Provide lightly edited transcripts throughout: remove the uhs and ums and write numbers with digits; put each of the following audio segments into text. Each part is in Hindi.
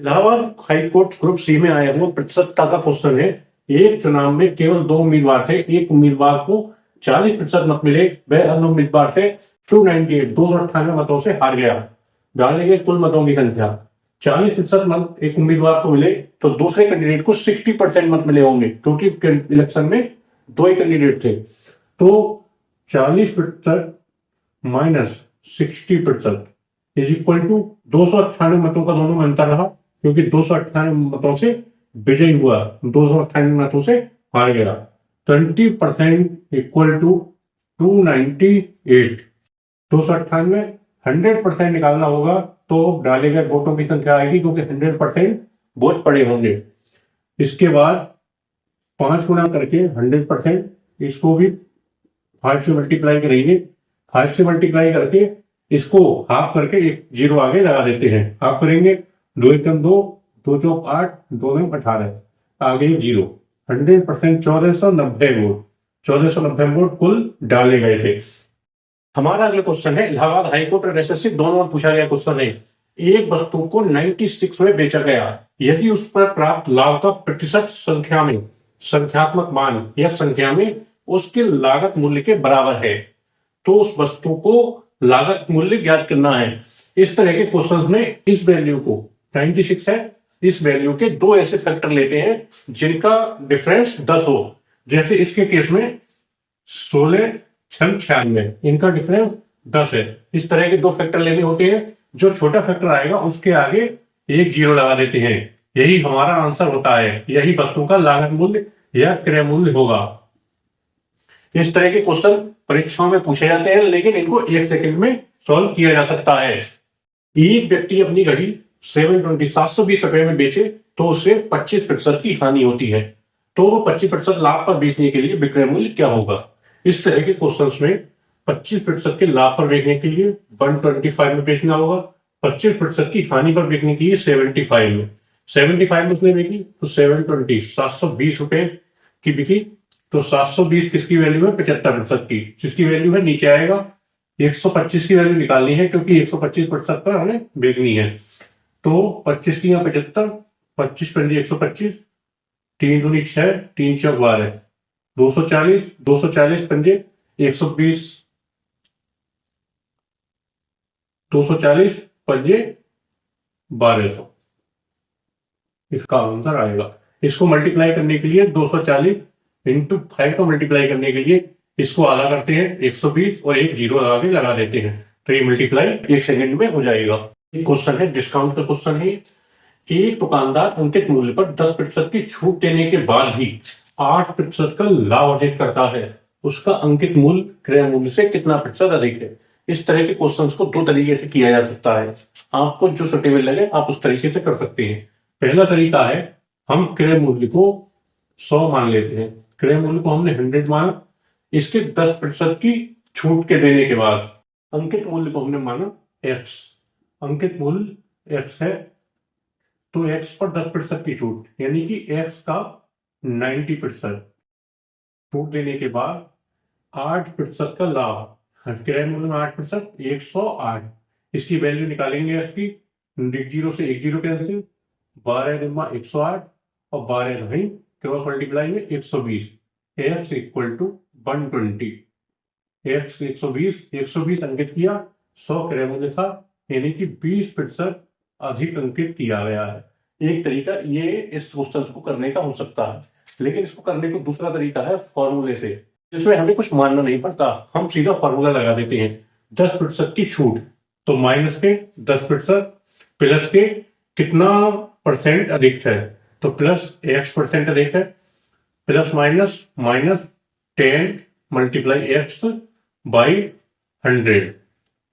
Allahabad High Court group C में आया हुआ प्रतिशतता का क्वेश्चन है। एक चुनाव में केवल 2 उम्मीदवार थे, एक उम्मीदवार को 40% मत मिले, वह अन्य उम्मीदवार से 298 मतों से हार गया। डाले गए कुल मतों की संख्या 40% मत एक उम्मीदवार को मिले तो दूसरे कैंडिडेट को 60% मत मिले होंगे, क्योंकि इलेक्शन में 2 ही कैंडिडेट थे। तो 40% माइनस 60% इज इक्वल टू 298 मतों का दोनों में अंतर रहा, क्योंकि 298 मतों से विजयी हुआ, 298 मतों से हार गया। 20% इक्वल टू 298। 298 100% निकालना होगा तो डाले गए वोटों की संख्या आएगी, क्योंकि 100% वोट पड़े होंगे। इसके बाद 5 गुना करके 100%, इसको भी 5 से मल्टीप्लाई करेंगे। 5 से मल्टीप्लाई करके इसको हाफ करके एक जीरो आगे लगा देते हैं। हाफ करेंगे 2 एकम 2, 2 चौक 8, 2 में 18, आगे जीरो। 100% 1490 वोट, 1490 वोट कुल डाले गए थे। हमारा अगला क्वेश्चन है इलाहाबाद हाईकोर्ट और एसएससी दोनों में पूछा गया क्वेश्चन है। एक वस्तु को 96 में बेचा गया, यदि उस पर प्राप्त लाभ का प्रतिशत संख्या में, संख्यात्मक मान या संख्या में उसके लागत मूल्य के बराबर है, तो उस वस्तु को लागत मूल्य ज्ञात करना है। इस तरह के क्वेश्चंस में इस वैल्यू को 96 है, इस वैल्यू के 2 ऐसे फैक्टर लेते हैं जिनका डिफरेंस 10 हो। जैसे इसके केस में 16 6 96, इनका डिफरेंस 10 है। इस तरह के 2 फैक्टर लेने होते हैं। जो छोटा फैक्टर आएगा उसके आगे एक जीरो लगा देते हैं। यही हमारा आंसर होता है, यही वस्तु का लागत मूल्य या क्रय मूल्य होगा। इस तरह के क्वेश्चन परीक्षाओं में पूछे जाते हैं, लेकिन इनको 1 सेकंड में सॉल्व किया जा सकता है। एक व्यक्ति अपनी घड़ी 720 रुपए में बेचे तो उसे 25% की हानि होती है, तो वो 25% लाभ पर बेचने के लिए विक्रय मूल्य क्या होगा। इस तरह के क्वेश्चंस में 25% के लाभ पर बेचने के लिए 125 में बेचना होगा, 25% की हानि पर बेचने के लिए 75 में। 75 में उसने बेची तो 720 720 रुपए की बिकी, तो 720 किसकी वैल्यू है, 75% की, जिसकी वैल्यू है नीचे आएगा। 125 की वैल्यू निकालनी है, क्योंकि 125% पर हमें बेचनी है। तो 25 की 75, 25 पंजे 125, 3 दूनी 6, 3 चौक 12, 240, 240 पंजे 120, 240 पंजे 1200, इसका आंसर आएगा। इसको मल्टीप्लाई करने के लिए 240 इंटू 5 को मल्टीप्लाई करने के लिए इसको आधा करते हैं 120 और एक जीरो लगा के लगा देते हैं, तो ये मल्टीप्लाई 1 सेकंड में हो जाएगा। एक क्वेश्चन है, डिस्काउंट का क्वेश्चन है। एक दुकानदार अंकित मूल्य पर 10% की छूट देने के बाद ही 8% का लाभ अर्जित करता है, उसका अंकित मूल्य क्रय मूल्य से कितना प्रतिशत अधिक है। इस तरह के क्वेश्चंस को 2 तरीके से किया जा सकता है। आपको जो सुटेबल लगे आप उस तरीके से कर सकते हैं। पहला तरीका है, हम क्रय मूल्य को 100 मान लेते हैं, क्रय मूल्य को हमने 100 माना, इसके 10% की छूट के देने के बाद अंकित मूल्य को हमने माना x, अंकित मूल्य x है, तो x पर 10% की छूट, यानी कि x का 90%, छूट देने के बाद 8% का लाभ, क्रय मूल्य में 8%, 108, इसकी वैल्यू निकालेंगे x की, 0 से 1 जीरो कैंसिल, 12 गुना 108 और 12 नहीं, क्रॉस मल्टीप्लाई में 120, x इक्वल टू 120, x 120 अंकित किया, 100 क्रय मूल्य था, यानी कि 20% अधिक अंकित किया गया है। एक तरीका ये इस क्वेश्चन को करने का हो सकता है, लेकिन इसको करने को दूसरा तरीका है फॉर्मूले से, जिसमें हमें कुछ मानना नहीं पड़ता, हम सीधा फॉर्मूला लगा देते हैं। 10% की छूट, तो माइनस के 10% प्लस के कितना परसेंट अधिक है, तो प्लस x% अधिक है, plus minus minus 10 multiply x by 100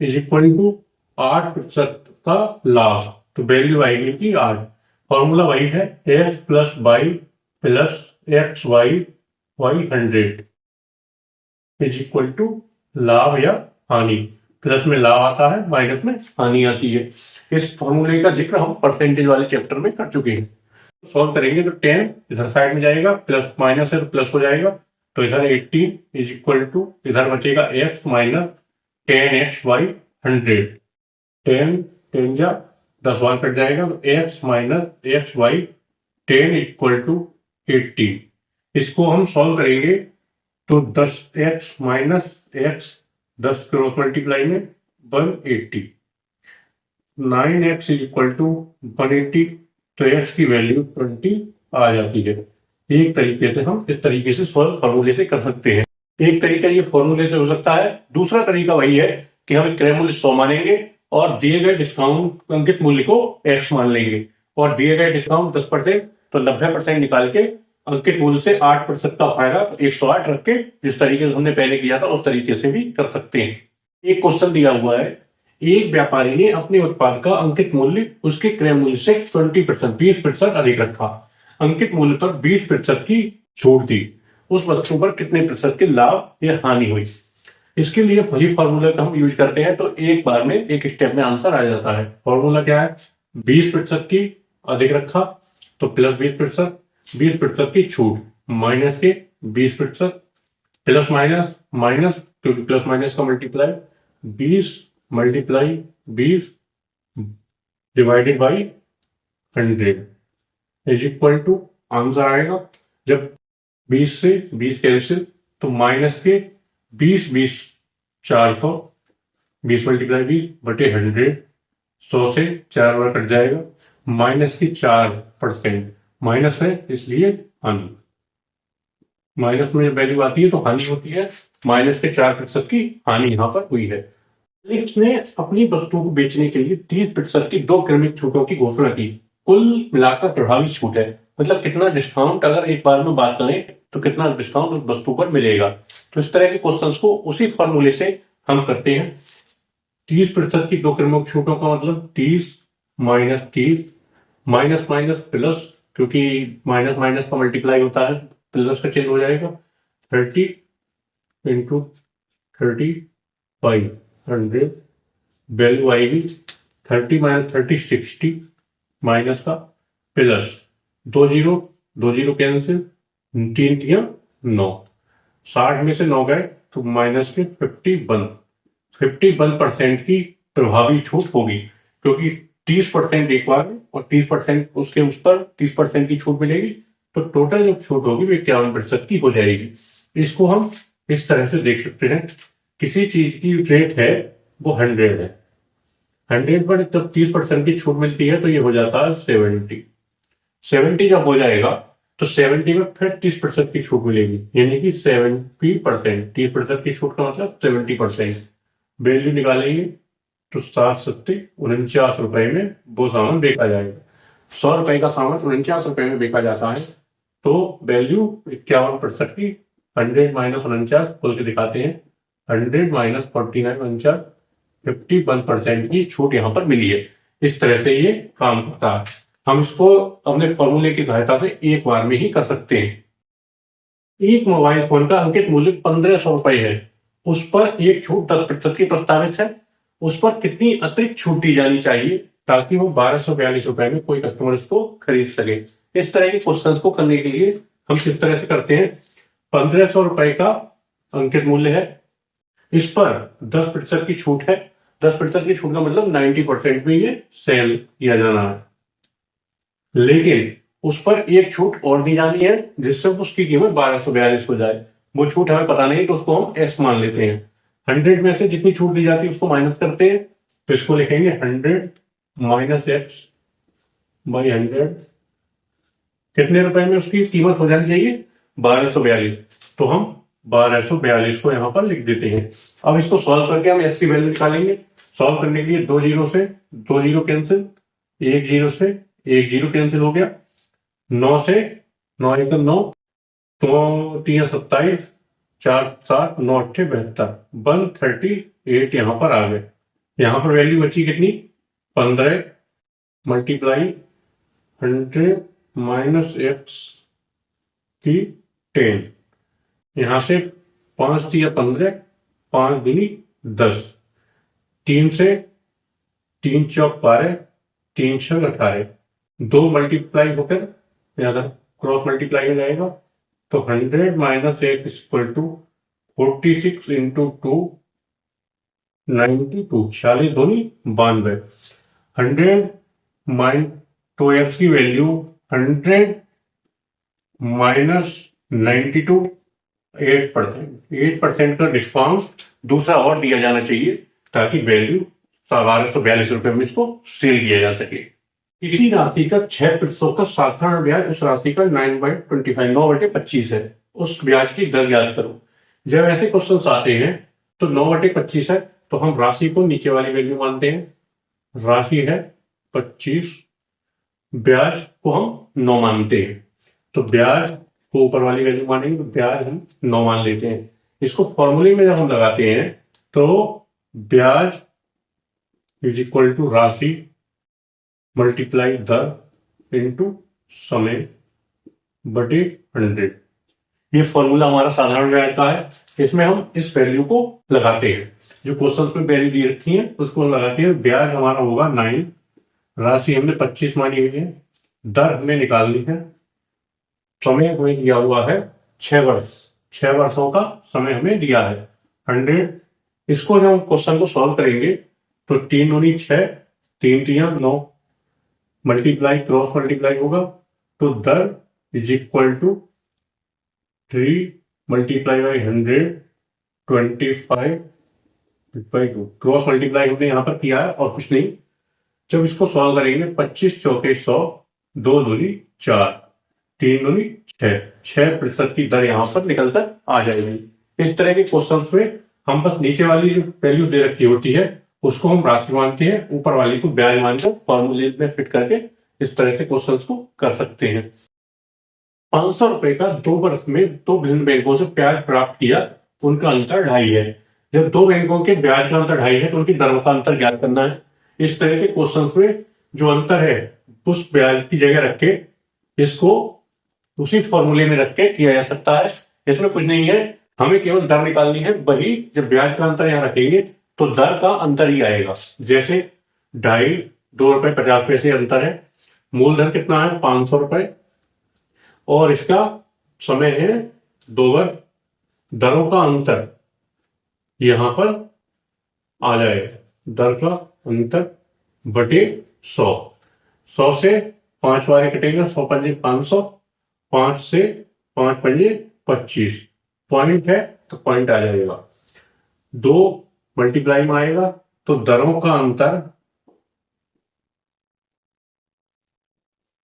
is equal to 8% का लाभ, तो वैल्यू आएगी कि 8। फॉर्मूला वही है, x plus by plus X Y 100 is equal to लाभ या हानि। प्लस में लाभ आता है, माइनस में हानि आती है। इस फॉर्मूले का जिक्र हम परसेंटेज वाले चैप्टर में कर चुके हैं। सॉल्व करेंगे तो 10 इधर साइड में जाएगा, प्लस माइनस है तो प्लस हो जाएगा, तो इधर 18 इज इक्वल टू इधर बचेगा x माइनस 10x बाई 100। 10 10 जा 10 बार कट जाएगा तो x minus X by 10 equal to 80। इसको हम सॉल्व करेंगे तो 10x minus x 10 cross multiply में 180, 9x इज इक्वल टू 180, तो x की वैल्यू 20 आ जाती है। एक तरीके से हम इस तरीके से सॉल्व फॉर्मूले से कर सकते हैं। एक तरीका ये फॉर्मूले से हो सकता है, दूसरा तरीका वही है कि हम क्रय मूल्य 100 मानेंगे और दिए गए डिस्काउंट अंकित मूल्य को x मान लेंगे और दिए गए डिस्काउंट 10% तो 90% निकाल के अंकित मूल्य से 8% का फायदा 108 रख के जिस तरीके से हमने पहले किया था उस तरीके से भी कर सकते हैं। एक क्वेश्चन दिया हुआ है, एक व्यापारी ने अपने उत्पाद का अंकित मूल्य उसके क्रय मूल्य से 20% अधिक रखा, अंकित मूल्य पर 20% की छूट दी, उस वस्तु पर कितने प्रतिशत के लाभ या हानि हुई। इसके लिए वही फॉर्मूला का हम यूज करते हैं तो एक बार में एक स्टेप में आंसर आ जाता है। फॉर्मूला क्या है, 20% की अधिक रखा तो प्लस 20%, 20% की छूट माइनस के 20%, प्लस माइनस माइनस क्योंकि प्लस माइनस का multiply 20 multiply 20 divided by 100 is equal to answer आएगा। जब 20 से 20 कैंसिल तो माइनस के 20 20 400, 20 मल्टीप्लाई 20 बटे 100, 100 से 4 बार कट जाएगा, माइनस की 4%, माइनस है इसलिए हानि, माइनस में वैल्यू आती है तो हानि होती है, माइनस के 4% की हानि यहाँ पर हुई है। फिलिप्स ने अपनी वस्तु को बेचने के लिए 30% की 2 क्रमिक छूटों की घोषणा की, कुल मिलाकर प्रभावी छूट है, मतलब कितना डिस्काउंट अगर एक बार में बात करें तो कितना डिस्काउंट उस वस्तु पर मिलेगा। तो इस तरह के क्वेश्चंस को उसी फॉर्मूले से हम करते हैं। 30% की 2 क्रमिक छूटों का मतलब 30 माइनस 30, माइनस माइनस प्लस क्योंकि माइनस माइनस का मल्टीप्लाई होता है प्लस का चिन्ह हो जाएगा, 30 इंटू 30 बाई 100, वैल्यू आएगी 30 माइनस 30 60, माइनस का प्लस 2 जीरो कैंसिल, 3 दिया 9, 60 में से 9 गए तो माइनस के 51% की प्रभावी छूट होगी क्योंकि 30% एक बार और 30% उसके उस पर 30% की छूट मिलेगी तो टोटल जो छूट होगी वो 51% की हो जाएगी। इसको हम इस तरह से देख सकते हैं, किसी चीज की रेट है वो 100 है, 100 पर जब 30% की छूट मिलती है तो ये हो जाता है 70 जब हो जाएगा तो 70 में फिर 30% की छूट मिलेगी यानी कि 70%, 30% की छूट का मतलब 70%, वैल्यू निकालेंगे तो 7 रुपए में वो सामान बेचा जाएगा। 100 रुपए का सामान 49 रुपए में बेचा जाता है तो वैल्यू 51% की 100 माइनस 49 खोल के दिखाते हैं, 100 माइनस 49 51% की छूट यहाँ पर मिली है। इस तरह से ये काम करता है। हम इसको अपने फॉर्मूले की सहायता से एक बार में ही कर सकते हैं। एक मोबाइल फोन का अंकित मूल्य 1500 रुपए है, उस पर एक छूट 10% की प्रस्तावित है, उस पर कितनी अतिरिक्त छूट दी जानी चाहिए ताकि वो 1242 रुपए में कोई कस्टमर इसको खरीद सके। इस तरह के क्वेश्चन को करने के लिए हम किस तरह से करते हैं, 1500 रुपए का अंकित मूल्य है, इस पर 10% की छूट है, 10% की छूट का मतलब 90% में ये सेल किया जाना है, लेकिन उस पर एक छूट और दी जानी है जिससे उसकी कीमत 1242 हो जाए। वो छूट हमें पता नहीं तो उसको हम एक्स मान लेते हैं। 100 में से जितनी छूट दी जाती है उसको माइनस करते हैं तो इसको लिखेंगे 100 माइनस एक्स बाई 100, कितने रुपए में उसकी कीमत हो जानी चाहिए 1242, तो हम 1242 को यहाँ पर लिख देते हैं। अब इसको सॉल्व करके हम एक्स की वैल्यू निकालेंगे। सॉल्व करने के लिए 2 जीरो से 2 जीरो कैंसिल, 1 जीरो से 1 जीरो कैंसिल हो गया, 9 से 9 1 9, तो 3 27, 4 7 9 8 72, 138 यहाँ पर आ गए। यहाँ पर वैल्यू बची कितनी 15 मल्टीप्लाई 100 माइनस एक्स की 10, यहां से 5 दिया 15, 5 दूनी 10, 3 से 3 चौक 12, 3 छक 18, 2 मल्टीप्लाई होकर यहाँ क्रॉस मल्टीप्लाई हो जाएगा तो 100 minus X equal to 46 into 2 92, 46 दूनी 92, 100 माइन तो एक्स की वैल्यू 100 माइनस 92, 8% का डिस्काउंट दूसरा और दिया जाना चाहिए ताकि वैल्यू 1242 रुपए में इसको सेल किया जा सके। इसी राशि का 6% का साधारण ब्याज उस राशि का 9/25 9/25 है। उस ब्याज की दर याद करो। जब ऐसे क्वेश्चंस आते हैं तो 9/25 है तो हम राशि को नीचे वाली वैल्यू मानते हैं। राशि है 25, ब्याज को हम 9 मानते हैं, तो ब्याज को ऊपर वाली वैल्यू मानेंगे तो ब्याज हम 9 मान लेते हैं। इसको फॉर्मूले में जब हम लगाते हैं तो ब्याज इज इक्वल टू राशि मल्टीप्लाई दर इनटू समय बटे 100। ये फॉर्मूला हमारा साधारण ब्याज का है। इसमें हम इस वैल्यू को लगाते हैं, जो क्वेश्चंस में वैल्यू दी रखी है उसको लगाते हैं। ब्याज हमारा होगा 9, राशि हमने 25 मानी हुई है, दर हमें निकालनी है, समय हमें दिया हुआ है 6 वर्ष, 6 वर्षों का समय हमें दिया है 100। इसको जब हम क्वेश्चन को सॉल्व करेंगे तो 3 दूनी 6, 3 3 9, मल्टीप्लाई क्रॉस मल्टीप्लाई होगा तो दर is equal to 3 multiply by 100 25/2। Cross multiply हमने यहाँ पर किया है और कुछ नहीं। जब इसको सॉल्व करेंगे 25 चौके 100, 2 दूनी 4, 3 दूनी 6% की दर यहाँ पर निकल कर आ जाएगी। इस तरह के क्वेश्चंस में हम बस नीचे वाली जो वैल्यू दे रखी होती है उसको हम राशि मानते हैं, ऊपर वाली को ब्याज मानकर फॉर्मूले में फिट करके इस तरह से क्वेश्चंस को कर सकते हैं। 500 रुपए का 2 वर्ष में 2 भिन्न बैंकों से ब्याज प्राप्त किया, उनका अंतर 2.5 है। जब 2 बैंकों के ब्याज का अंतर 2.5 है तो उनकी दरों का अंतर ज्ञात करना है। इस तरह के क्वेश्चंस में जो अंतर है उस ब्याज की जगह रख के इसको उसी फॉर्मूले में रख के किया जा सकता है। इसमें कुछ नहीं है, हमें केवल दर निकालनी है। वही जब ब्याज का अंतर यहाँ रखेंगे तो दर का अंतर ही आएगा। जैसे 2.5 ₹2.50 अंतर है, मूलधन कितना है 500 रुपए और इसका समय है 2 वर्ष। दरों का अंतर यहां पर आ जाएगा, दर का अंतर बटे 100। 100 से 5 बार कटेगा, 100 पंजे 500, 5 से 5 पंजे 25, पॉइंट है तो पॉइंट आ जाएगा। 2 मल्टीप्लाई में आएगा तो दरों का अंतर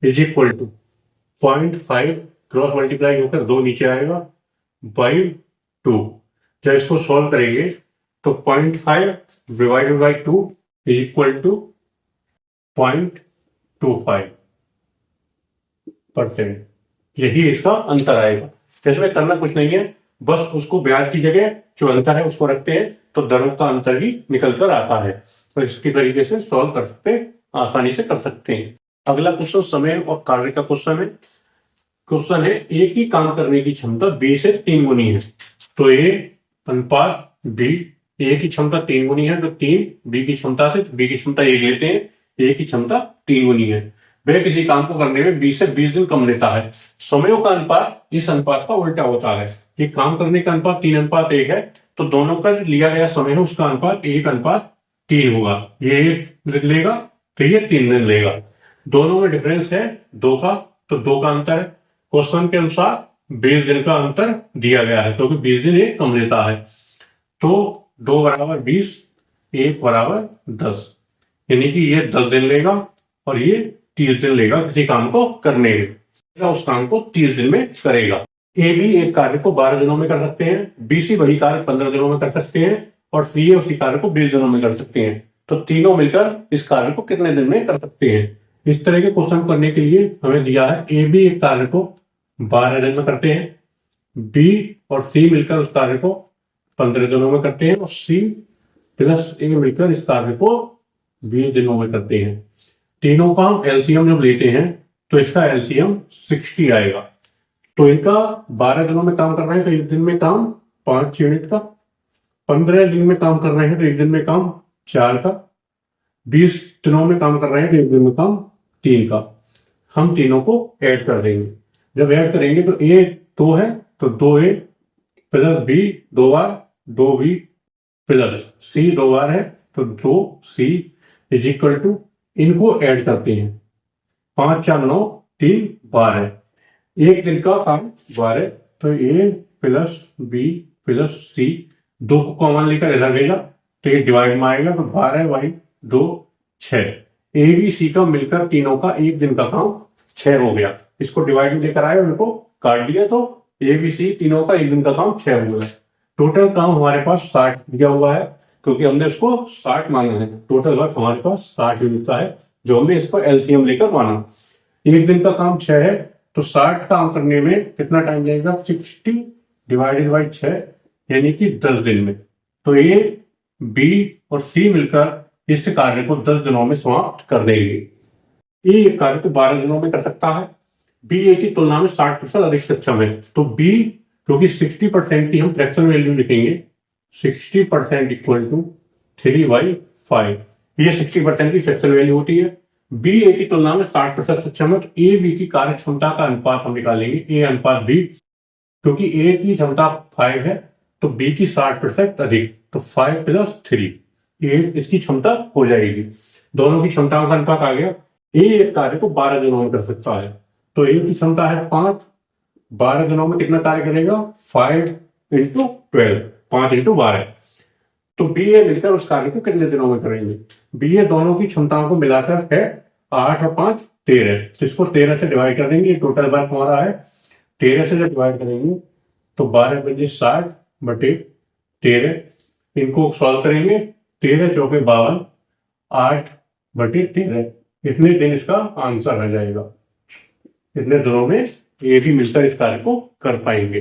is equal to 0.5, cross multiply होकर 2 नीचे आएगा बाई 2। जब इसको सॉल्व करेंगे तो 0.5 divided by 2 is equal to 0.25%। यही इसका अंतर आएगा। इसमें करना कुछ नहीं है, बस उसको ब्याज की जगह जो अंतर है उसको रखते हैं तो दरों का अंतर ही निकल कर आता है। तो इसकी तरीके से सॉल्व कर सकते हैं, आसानी से कर सकते हैं। अगला क्वेश्चन समय और कार्य का क्वेश्चन है। क्वेश्चन है एक ही काम करने की क्षमता बी से 3 गुनी है, तो ए अनुपात बी। ए की क्षमता 3 गुनी है तो 3 बी की क्षमता से, बी की क्षमता 1 लेते हैं, ए की क्षमता 3 गुनी है। वह किसी काम को करने में बी से 20 दिन कम लेता है। समयों का अनुपात इस अनुपात का उल्टा होता है। ये काम करने का अनुपात 3:1 है तो दोनों का जो लिया गया समय है उसका अनुपात 1:3 होगा। ये 1 लेगा तो ये 3 दिन लेगा। दोनों में डिफरेंस है 2 का, तो 2 का अंतर है। क्वेश्चन के अनुसार 20 दिन का अंतर दिया गया है क्योंकि 20 दिन ये कम लेता है। तो 2 बराबर 20, 1 बराबर 10, यानी कि ये 10 दिन लेगा और ये 30 दिन लेगा किसी काम को करने में। उस काम को 30 दिन में करेगा। ए बी एक कार्य को 12 दिनों में कर सकते हैं, बी सी वही कार्य 15 दिनों में कर सकते हैं और सी ए उसी कार्य को 20 दिनों में कर सकते हैं। तो तीनों मिलकर इस कार्य को कितने दिन में कर सकते हैं? इस तरह के क्वेश्चन करने के लिए हमें दिया है ए बी एक कार्य को 12 दिन में करते हैं, बी और सी मिलकर उस कार्य को 15 दिनों में करते हैं और सी प्लस ए मिलकर इस कार्य को 20 दिनों में करते हैं। तीनों का हम एलसीएम जब लेते हैं तो इसका एलसीएम 60 आएगा। तो इनका 12 दिनों में काम कर रहे हैं तो एक दिन में काम 5 यूनिट का, 15 दिन में काम कर रहे हैं तो एक दिन में काम 4 का, 20 दिनों में काम कर रहे हैं तो एक दिन में काम 3 का। हम तीनों को ऐड कर देंगे। जब ऐड करेंगे तो ए 2 है तो 2A प्लस बी 2 बार 2B प्लस सी 2 बार है तो 2C इज इक्वल टू इनको ऐड करते हैं। 5 4 9 3 12, एक दिन का काम 12, तो ए प्लस बी प्लस सी, 2 को कॉमन लेकर इधर भेजा तो ये डिवाइड में आएगा, तो 12 बाई 2 6। ए बी सी का मिलकर तीनों का एक दिन का काम 6 हो गया। इसको डिवाइड में लेकर आए, उनको काट दिया, तो ए बी सी तीनों का एक दिन का काम 6 हो गया। टोटल काम हमारे पास 60 दिया हुआ है, क्योंकि हमने इसको 60 माना है। टोटल वर्क हमारे पास 60 यूनिट का है, जो हमने इसको एलसीएम लेकर माना। एक दिन का काम 6 है, तो 60 काम करने में कितना टाइम लगेगा? 60 डिवाइडेड बाई 6, यानी कि 10 दिन में। तो ए बी और सी मिलकर इस कार्य को 10 दिनों में समाप्त कर देंगे। ए कार्य को 12 दिनों में कर सकता है। बी ए की तुलना में 60% अधिक सक्षम है। तो बी, क्योंकि 60% की हम फ्रैक्शन वैल्यू लिखेंगे, 60% इक्वल टू 3/5, ये 60% की फ्रैक्शन वैल्यू होती है। बी ए की तुलना में 60% सक्षम है, तो ए बी की कार्य क्षमता का अनुपात हम निकालेंगे, ए अनुपात बी। क्योंकि ए की क्षमता 5 है, तो बी की 60% अधिक, तो 5 + 3, ए इसकी क्षमता हो जाएगी। दोनों की क्षमताओं का अनुपात आ गया। ए एक कार्य को 12 दिनों में कर सकता है, तो ए की क्षमता है 5, 12 दिनों में कितना कार्य करेगा? 5 × 12, 5 × 12। तो बी ए मिलकर उस कार्य को कितने दिनों में करेंगे? बी ए दोनों की क्षमताओं को मिलाकर है 8 और 5 13, इसको 13 से डिवाइड कर देंगे। टोटल वर्क हमारा है 13 से जब डिवाइड करेंगे तो 12 × 60 बटे 13, इनको सॉल्व करेंगे, 13 × 4 = 52, 8 बटे 13, इतने दिन इसका आंसर आ जाएगा। इतने दिनों में ये भी मिलकर इस कार्य को कर पाएंगे।